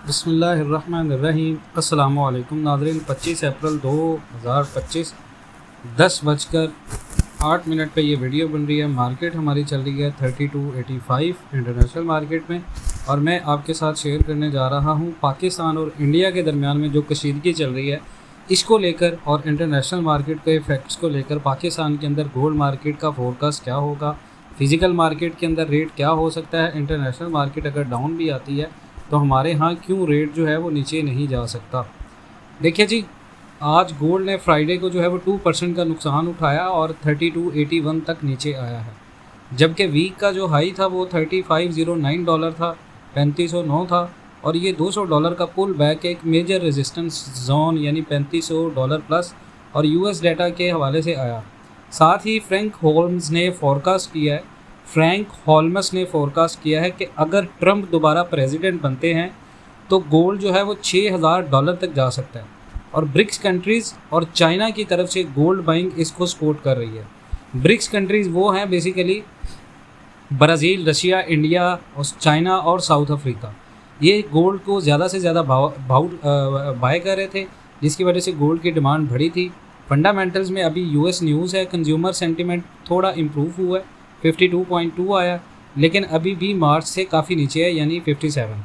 बिस्मिल्लाहिर्रहमानिर्रहीम। अस्सलामु अलैकुम नाज़रीन। 25 अप्रैल 2025 10:08 पे ये वीडियो बन रही है। मार्केट हमारी चल रही है 3285 इंटरनेशनल मार्केट में, और मैं आपके साथ शेयर करने जा रहा हूँ पाकिस्तान और इंडिया के दरमियान में जो कशीदगी चल रही है इसको लेकर, और इंटरनेशनल मार्केट के इफेक्ट्स को लेकर पाकिस्तान के अंदर गोल्ड मार्केट का फोरकास्ट क्या होगा, फ़िज़िकल मार्केट के अंदर रेट क्या हो सकता है, इंटरनेशनल मार्केट अगर डाउन भी आती है तो हमारे यहाँ क्यों रेट जो है वो नीचे नहीं जा सकता। देखिए जी, आज गोल्ड ने फ्राइडे को जो है वो 2% का नुकसान उठाया और 3281 तक नीचे आया है, जबकि वीक का जो हाई था वो $3509 था, 3509 था, और ये $200 का पुल बैक एक मेजर रेजिस्टेंस जोन यानी $3500 प्लस और यूएस डाटा के हवाले से आया। साथ ही फ्रैंक होल्मस ने फोरकास्ट किया है कि अगर ट्रंप दोबारा प्रेसिडेंट बनते हैं तो गोल्ड जो है वो $6000 तक जा सकता है, और ब्रिक्स कंट्रीज़ और चाइना की तरफ से गोल्ड बाइंग इसको सपोर्ट कर रही है। ब्रिक्स कंट्रीज़ वो हैं बेसिकली ब्राज़ील, रशिया, इंडिया और चाइना और साउथ अफ्रीका। ये गोल्ड को ज़्यादा से ज़्यादा बाय कर रहे थे, जिसकी वजह से गोल्ड की डिमांड बढ़ी थी। फंडामेंटल्स में अभी यूएस न्यूज़ है, कंज्यूमर सेंटिमेंट थोड़ा इम्प्रूव हुआ है, 52.2 आया, लेकिन अभी भी मार्च से काफ़ी नीचे है यानी 57।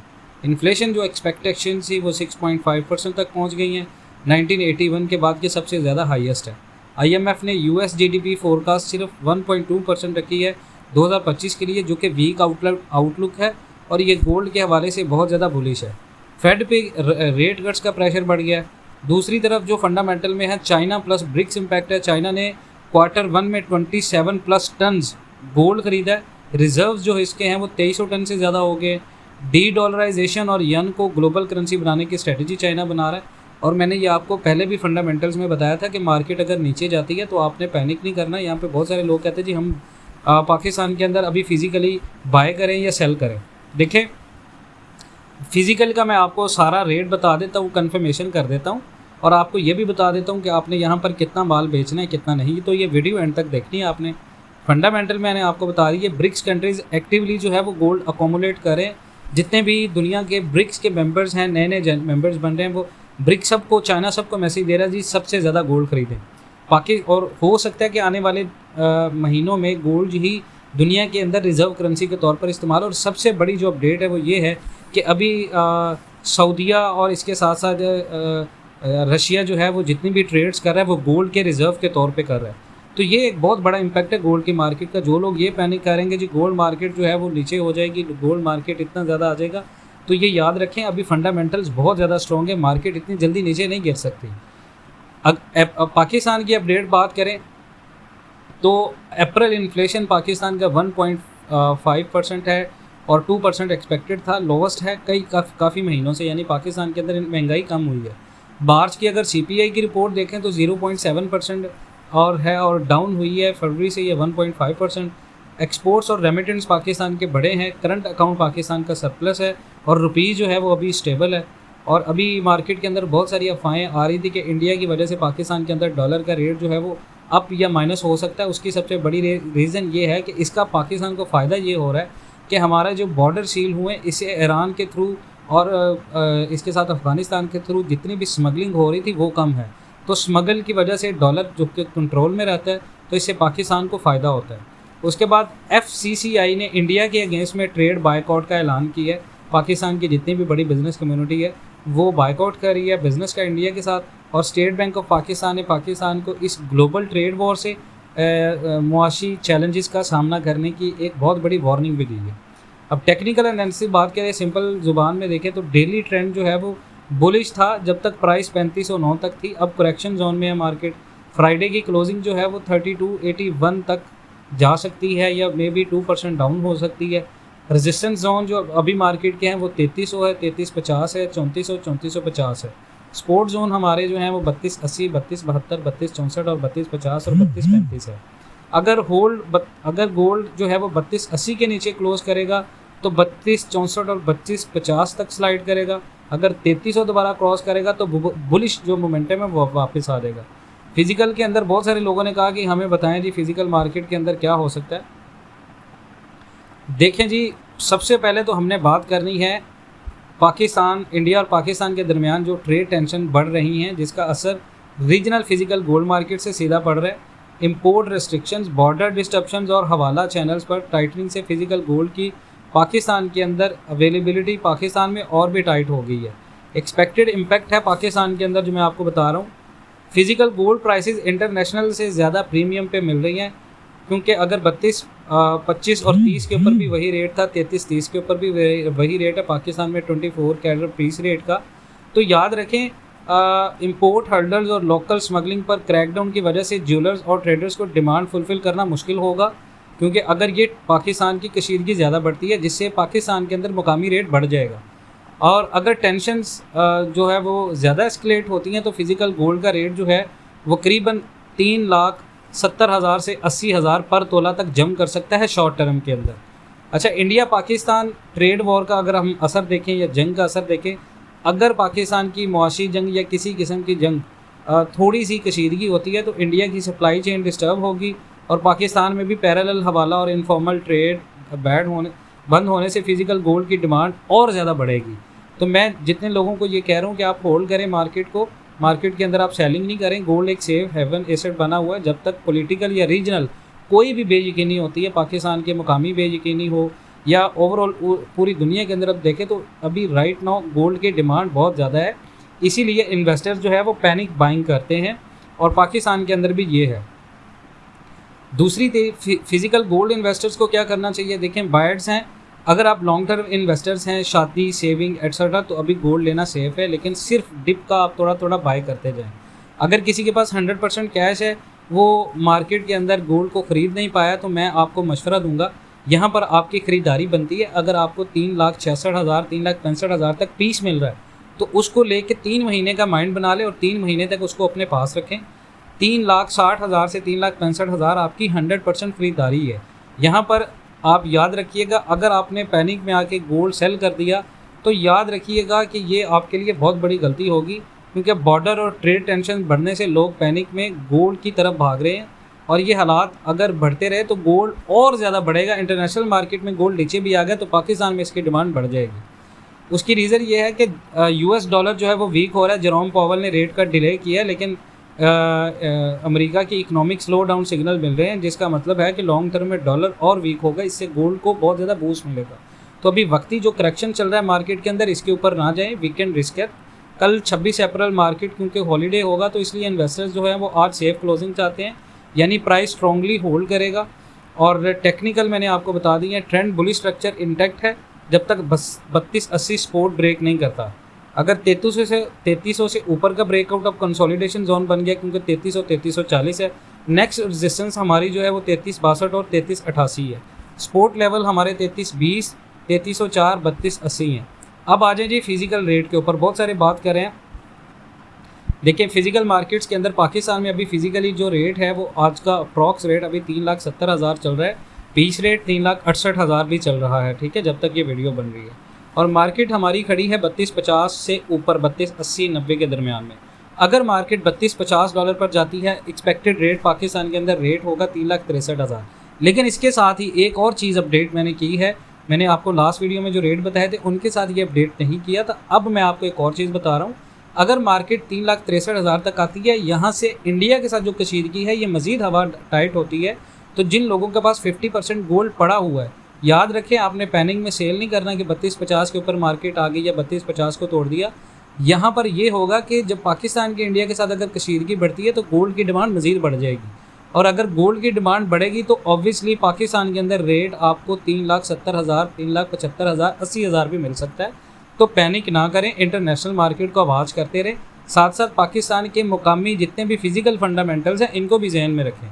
इन्फ्लेशन जो एक्सपेक्टेशन थी वो 6.5% तक पहुंच गई है, 1981 के बाद के सबसे ज़्यादा हाईएस्ट है। आईएमएफ ने यूएस जीडीपी फोरकास्ट सिर्फ 1.2% रखी है 2025 के लिए, जो कि वीक आउटलुक है, और ये गोल्ड के हवाले से बहुत ज़्यादा बुलिश है। फेड पे रेट कट्स का प्रेशर बढ़ गया है। दूसरी तरफ जो फंडामेंटल में है, चाइना प्लस ब्रिक्स इम्पैक्ट है। चाइना ने Q1 में 27 प्लस टन्स गोल्ड खरीदा है। रिजर्व्स जो इसके हैं वो 2300 टन से ज़्यादा हो गए। डी डॉलराइजेशन और यन को ग्लोबल करेंसी बनाने की स्ट्रेटजी चाइना बना रहा है, और मैंने ये आपको पहले भी फंडामेंटल्स में बताया था कि मार्केट अगर नीचे जाती है तो आपने पैनिक नहीं करना। यहाँ पे बहुत सारे लोग कहते हैं जी हम पाकिस्तान के अंदर अभी फ़िज़िकली बाय करें या सेल करें। देखें, फ़िज़िकल का मैं आपको सारा रेट बता देता हूँ, कन्फर्मेशन कर देता हूँ, और आपको ये भी बता देता हूँ कि आपने यहाँ पर कितना माल बेचना है कितना नहीं। तो ये वीडियो एंड तक देखनी है आपने। फंडामेंटल मैंने आपको बता दी है, ब्रिक्स कंट्रीज़ एक्टिवली जो है वो गोल्ड अकोमुलेट करें। जितने भी दुनिया के ब्रिक्स के मेंबर्स हैं, नए नए मेंबर्स बन रहे हैं, वो ब्रिक्स सबको, चाइना सबको मैसेज दे रहा है जी सबसे ज़्यादा गोल्ड खरीदें। और हो सकता है कि आने वाले महीनों में गोल्ड ही दुनिया के अंदर रिज़र्व करेंसी के तौर पर इस्तेमाल। और सबसे बड़ी जो अपडेट है वो ये है कि अभी सऊदीया और इसके साथ साथ रशिया जो है वो जितनी भी ट्रेड्स कर रहा है वो गोल्ड के रिज़र्व के तौर पे कर रहा है। तो ये एक बहुत बड़ा इम्पैक्ट है गोल्ड की मार्केट का। जो लोग ये पैनिक करेंगे जी गोल्ड मार्केट जो है वो नीचे हो जाएगी, गोल्ड मार्केट इतना ज़्यादा आ जाएगा, तो ये याद रखें अभी फंडामेंटल्स बहुत ज़्यादा स्ट्रॉन्ग है, मार्केट इतनी जल्दी नीचे नहीं गिर सकती। अब पाकिस्तान की अपडेट बात करें तो अप्रैल इन्फ्लेशन पाकिस्तान का 1.5% है और 2% एक्सपेक्टेड था, लोवेस्ट है काफ़ी महीनों से, यानी पाकिस्तान के अंदर महंगाई कम हुई है। मार्च की अगर सीपीआई की रिपोर्ट देखें तो 0.7% और है, और डाउन हुई है फरवरी से ये 1.5%। एक्सपोर्ट्स और रेमिटेंस पाकिस्तान के बड़े हैं, करंट अकाउंट पाकिस्तान का सरप्लस है, और रुपीज़ जो है वो अभी स्टेबल है। और अभी मार्केट के अंदर बहुत सारी अफवाहें आ रही थी कि इंडिया की वजह से पाकिस्तान के अंदर डॉलर का रेट जो है वो अप या माइनस हो सकता है। उसकी सबसे बड़ी रीज़न ये है कि इसका पाकिस्तान को फ़ायदा ये हो रहा है कि हमारा जो बॉर्डर सील हुए इससे ईरान के थ्रू और इसके साथ अफ़गानिस्तान के थ्रू जितनी भी स्मगलिंग हो रही थी वो कम है। तो स्मगल की वजह से डॉलर जो कि कंट्रोल में रहता है, तो इससे पाकिस्तान को फ़ायदा होता है। उसके बाद FCCI ने इंडिया के अगेंस्ट में ट्रेड बायकॉट का ऐलान किया है। पाकिस्तान की जितनी भी बड़ी बिज़नेस कम्युनिटी है वो बायकॉट कर रही है बिज़नेस का इंडिया के साथ, और स्टेट बैंक ऑफ पाकिस्तान ने पाकिस्तान को इस ग्लोबल ट्रेड वॉर से मुआशी चैलेंजेस का सामना करने की एक बहुत बड़ी वार्निंग भी दी है। अब टेक्निकल एनालिसिस बात करें, सिंपल ज़ुबान में देखें तो डेली ट्रेंड जो है वो बुलिश था जब तक प्राइस 3509 तक थी। अब करेक्शन जोन में है मार्केट। फ्राइडे की क्लोजिंग जो है वो 3281 तक जा सकती है, या मे बी 2% डाउन हो सकती है। रेजिस्टेंस जोन जो अभी मार्केट के हैं वो 3300 है, 3350 है, 3400, 3450 है। सपोर्ट जोन हमारे जो हैं वो 3280, 3272, 3264 और 3250 और 3235 है। अगर गोल्ड जो है वो 3280 के नीचे क्लोज करेगा तो 3264 और 3250 तक स्लाइड करेगा। अगर 3300 दोबारा क्रॉस करेगा तो बुलिश जो मोमेंटम है वो वापस आ जाएगा। फिजिकल के अंदर बहुत सारे लोगों ने कहा कि हमें बताएं जी फिजिकल मार्केट के अंदर क्या हो सकता है। देखें जी, सबसे पहले तो हमने बात करनी है पाकिस्तान, इंडिया और पाकिस्तान के दरमियान जो ट्रेड टेंशन बढ़ रही हैं, जिसका असर रीजनल फिजिकल गोल्ड मार्केट से सीधा पड़ रहा है। इंपोर्ट रेस्ट्रिक्शंस, बॉर्डर डिस्टर्बशंस और हवाला चैनल्स पर टाइटनिंग से फिजिकल गोल्ड की पाकिस्तान के अंदर अवेलेबिलिटी पाकिस्तान में और भी टाइट हो गई है। एक्सपेक्टेड इम्पैक्ट है पाकिस्तान के अंदर जो मैं आपको बता रहा हूँ। फिजिकल गोल्ड प्राइसेस इंटरनेशनल से ज़्यादा प्रीमियम पे मिल रही हैं, क्योंकि अगर 32, 25 और 30 के ऊपर भी वही रेट था, 33, 30 के ऊपर भी वही रेट है पाकिस्तान में 24 कैरेट पीस रेट का। तो याद रखें, इंपोर्ट हर्डल्स और लोकल स्मगलिंग पर क्रैकडाउन की वजह से ज्वेलर्स और ट्रेडर्स को डिमांड फुलफ़िल करना मुश्किल होगा, क्योंकि अगर ये पाकिस्तान की कशीदगी ज़्यादा बढ़ती है, जिससे पाकिस्तान के अंदर मुकामी रेट बढ़ जाएगा। और अगर टेंशन्स जो है वो ज़्यादा एस्केलेट होती हैं तो फिज़िकल गोल्ड का रेट जो है वो करीबन 3,70,000 से 80,000 पर तोला तक जम कर सकता है शॉर्ट टर्म के अंदर। अच्छा, इंडिया पाकिस्तान ट्रेड वॉर का अगर हम असर देखें या जंग का असर देखें, अगर पाकिस्तान की मुआशी जंग या किसी किस्म की जंग थोड़ी सी कशीदगी होती है तो इंडिया की सप्लाई चेन डिस्टर्ब होगी और पाकिस्तान में भी पैरेलल हवाला और इनफॉर्मल ट्रेड बंद होने से फिज़िकल गोल्ड की डिमांड और ज़्यादा बढ़ेगी। तो मैं जितने लोगों को ये कह रहा हूँ कि आप होल्ड करें मार्केट को, मार्केट के अंदर आप सेलिंग नहीं करें। गोल्ड एक सेफ हेवन एसेट बना हुआ है। जब तक पॉलिटिकल या रीजनल कोई भी बेयकीनी होती है, पाकिस्तान के मुकामी बेयकीनी हो या ओवरऑल पूरी दुनिया के अंदर अब देखें तो अभी राइट नाउ गोल्ड की डिमांड बहुत ज़्यादा है, इसीलिए इन्वेस्टर्स जो है वो पैनिक बाइंग करते हैं और पाकिस्तान के अंदर भी ये है। दूसरी फिज़िकल गोल्ड इन्वेस्टर्स को क्या करना चाहिए? देखें, बायर्स हैं, अगर आप लॉन्ग टर्म इन्वेस्टर्स हैं, शादी, सेविंग एट्सेट्रा, तो अभी गोल्ड लेना सेफ़ है, लेकिन सिर्फ डिप का आप थोड़ा थोड़ा बाय करते जाएं। अगर किसी के पास 100% कैश है, वो मार्केट के अंदर गोल्ड को ख़रीद नहीं पाया, तो मैं आपको मशवरा दूंगा, यहाँ पर आपकी ख़रीदारी बनती है। अगर आपको 3,66,000 3,65,000 तक पीस मिल रहा है तो उसको लेके 3 महीने का माइंड बना ले और 3 महीने तक उसको अपने पास रखें। 3,60,000 से 3,65,000 आपकी 100% ख़रीदारी है। यहाँ पर आप याद रखिएगा, अगर आपने पैनिक में आके गोल्ड सेल कर दिया तो याद रखिएगा कि ये आपके लिए बहुत बड़ी गलती होगी, क्योंकि बॉर्डर और ट्रेड टेंशन बढ़ने से लोग पैनिक में गोल्ड की तरफ भाग रहे हैं और ये हालात अगर बढ़ते रहे तो गोल्ड और ज़्यादा बढ़ेगा। इंटरनेशनल मार्केट में गोल्ड नीचे भी आ गया तो पाकिस्तान में इसकी डिमांड बढ़ जाएगी। उसकी रीज़न ये है कि US डॉलर जो है वो वीक हो रहा है। जेरोम पावेल ने रेट का डिले किया है, लेकिन अमेरिका की इकोनॉमिक स्लो डाउन सिग्नल मिल रहे हैं, जिसका मतलब है कि लॉन्ग टर्म में डॉलर और वीक होगा, इससे गोल्ड को बहुत ज़्यादा बूस्ट मिलेगा। तो अभी वक्ती जो करेक्शन चल रहा है मार्केट के अंदर, इसके ऊपर ना जाएं, वीकेंड रिस्क है। कल 26 अप्रैल मार्केट क्योंकि हॉलीडे होगा, तो इसलिए इन्वेस्टर्स जो है वो आज सेफ क्लोजिंग चाहते हैं, यानी प्राइस स्ट्रॉन्गली होल्ड करेगा। और टेक्निकल मैंने आपको बता दी है, ट्रेंड बुलिश स्ट्रक्चर इंटैक्ट है जब तक 3280 सपोर्ट ब्रेक नहीं करता। अगर 3300 से ऊपर का ब्रेकआउट ऑफ कंसोलिडेशन जोन बन गया, क्योंकि 3300 3340 है, नेक्स्ट रेजिस्टेंस हमारी जो है वो 3362 और 3388 है। सपोर्ट लेवल हमारे 3320, 3304, 3280 हैं। अब आ जाए जी फिजिकल रेट के ऊपर, बहुत सारे बात कर रहे हैं। देखिए, फिजिकल मार्केट्स के अंदर पाकिस्तान में अभी फिजिकली जो रेट है वो आज का अप्रॉक्स रेट अभी 3,70,000 चल रहा है, पीस रेट 3,68,000 भी चल रहा है, ठीक है, जब तक ये वीडियो बन रही है। और मार्केट हमारी खड़ी है 3250 से ऊपर 3280-90 के दरमियान में। अगर मार्केट 3250 डॉलर पर जाती है, एक्सपेक्टेड रेट पाकिस्तान के अंदर रेट होगा 3,63,000। लेकिन इसके साथ ही एक और चीज़ अपडेट मैंने की है, मैंने आपको लास्ट वीडियो में जो रेट बताए थे उनके साथ ये अपडेट नहीं किया था। अब मैं आपको एक और चीज़ बता रहा हूँ, अगर मार्केट 3,63,000 तक आती है, यहाँ से इंडिया के साथ जो कशीदगी है ये मज़ीद हवा टाइट होती है, तो जिन लोगों के पास 50% गोल्ड पड़ा हुआ है, याद रखें आपने पैनिक में सेल नहीं करना कि 3250 के ऊपर मार्केट आ गई या 3250 को तोड़ दिया। यहाँ पर ये होगा कि जब पाकिस्तान की इंडिया के साथ अगर कशीदगी बढ़ती है तो गोल्ड की डिमांड मज़ीद बढ़ जाएगी, और अगर गोल्ड की डिमांड बढ़ेगी तो ऑब्वियसली पाकिस्तान के अंदर रेट आपको 3,70,000, 3,75,000, 80,000 भी मिल सकता है। तो पैनिक ना करें, इंटरनेशनल मार्केट को आवाज़ करते रहें, साथ साथ पाकिस्तान के मुकामी जितने भी फिजिकल फंडामेंटल्स हैं इनको भी जहन में रखें।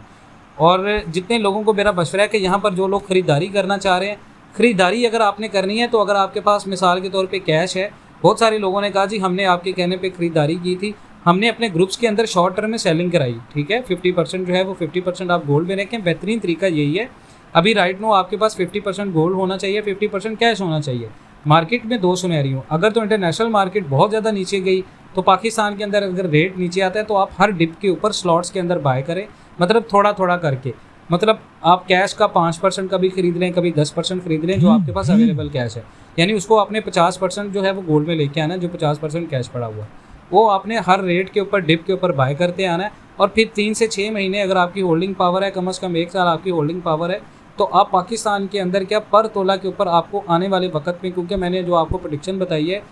और जितने लोगों को मेरा मशवरा है कि यहाँ पर जो लोग ख़रीदारी करना चाह रहे हैं, ख़रीदारी अगर आपने करनी है तो अगर आपके पास मिसाल के तौर पे कैश है, बहुत सारे लोगों ने कहा जी हमने आपके कहने पे ख़रीदारी की थी, हमने अपने ग्रुप्स के अंदर शॉर्ट टर्म में सेलिंग कराई, ठीक है, 50% जो है वो 50% आप गोल्ड में रखें। बेहतरीन तरीका यही है। अभी राइट नो आपके पास 50% गोल्ड होना चाहिए, 50% कैश होना चाहिए। मार्केट में दो सिनेरियो, अगर तो इंटरनेशनल मार्केट बहुत ज़्यादा नीचे गई तो पाकिस्तान के अंदर अगर रेट नीचे आता है तो आप हर डिप के ऊपर स्लॉट्स के अंदर बाय करें, मतलब थोड़ा थोड़ा करके, मतलब आप कैश का 5% कभी ख़रीद लें, कभी 10% ख़रीद लें जो आपके पास अवेलेबल कैश है। यानी उसको आपने 50% जो है वो गोल्ड में लेके आना है, जो 50% कैश पड़ा हुआ है वो आपने हर रेट के ऊपर डिप के ऊपर बाय करते आना है। और फिर 3 से 6 महीने अगर आपकी होल्डिंग पावर है, कम से कम 1 साल आपकी होल्डिंग पावर है, तो आप पाकिस्तान के अंदर क्या पर तोला के ऊपर आपको आने वाले वक्त में, क्योंकि मैंने जो आपको प्रेडिक्शन बताई है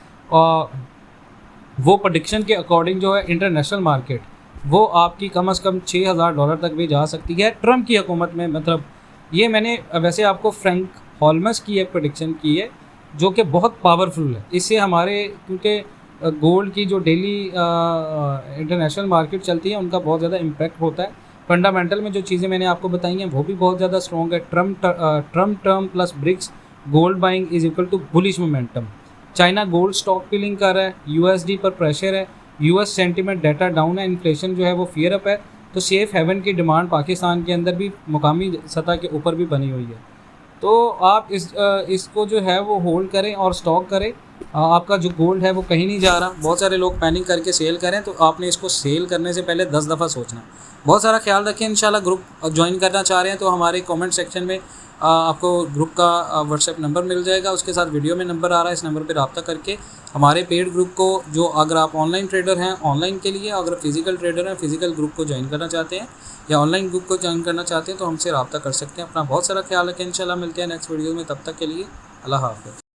वो प्रेडिक्शन के अकॉर्डिंग जो है इंटरनेशनल मार्केट वो आपकी कम से कम $6,000 तक भी जा सकती है ट्रम्प की हुकूमत में। मतलब ये मैंने वैसे आपको फ्रैंक हॉलमस की एक प्रेडिक्शन की है जो कि बहुत पावरफुल है। इससे हमारे, क्योंकि गोल्ड की जो डेली इंटरनेशनल मार्केट चलती है उनका बहुत ज़्यादा इम्पैक्ट होता है। फंडामेंटल में जो चीज़ें मैंने आपको बताई हैं वो भी बहुत ज़्यादा स्ट्रॉन्ग है। Trump term plus BRICS gold buying is equal to bullish momentum. China gold stock piling कर रहा है, यूएसडी पर प्रेशर है, यूएस सेंटीमेंट डाटा डाउन है, इन्फ्लेशन जो है वो फियर अप है, तो सेफ हेवन की डिमांड पाकिस्तान के अंदर भी मुकामी सतह के ऊपर भी बनी हुई है। तो आप इसको जो है वो होल्ड करें और स्टॉक करें। आपका जो गोल्ड है वो कहीं नहीं जा रहा। बहुत सारे लोग पैनिक करके सेल करें, तो आपने इसको सेल करने से पहले 10 दफ़ा सोचना। बहुत सारा ख्याल रखें। इंशाल्लाह ग्रुप ज्वाइन करना चाह रहे हैं तो हमारे कमेंट सेक्शन में आपको ग्रुप का व्हाट्सएप नंबर मिल जाएगा, उसके साथ वीडियो में नंबर आ रहा है, इस नंबर पर रब्ता करके हमारे पेड ग्रुप को, जो अगर आप ऑनलाइन ट्रेडर हैं ऑनलाइन के लिए, अगर फिजिकल ट्रेडर हैं फिजिकल ग्रुप को ज्वाइन करना चाहते हैं या ऑनलाइन ग्रुप को ज्वाइन करना चाहते हैं तो हमसे रब्ता कर सकते हैं। अपना बहुत सारा ख्याल रखें। इंशाल्लाह मिलते हैं नेक्स्ट वीडियो में, तब तक के लिए अल्लाह हाफ़िज़।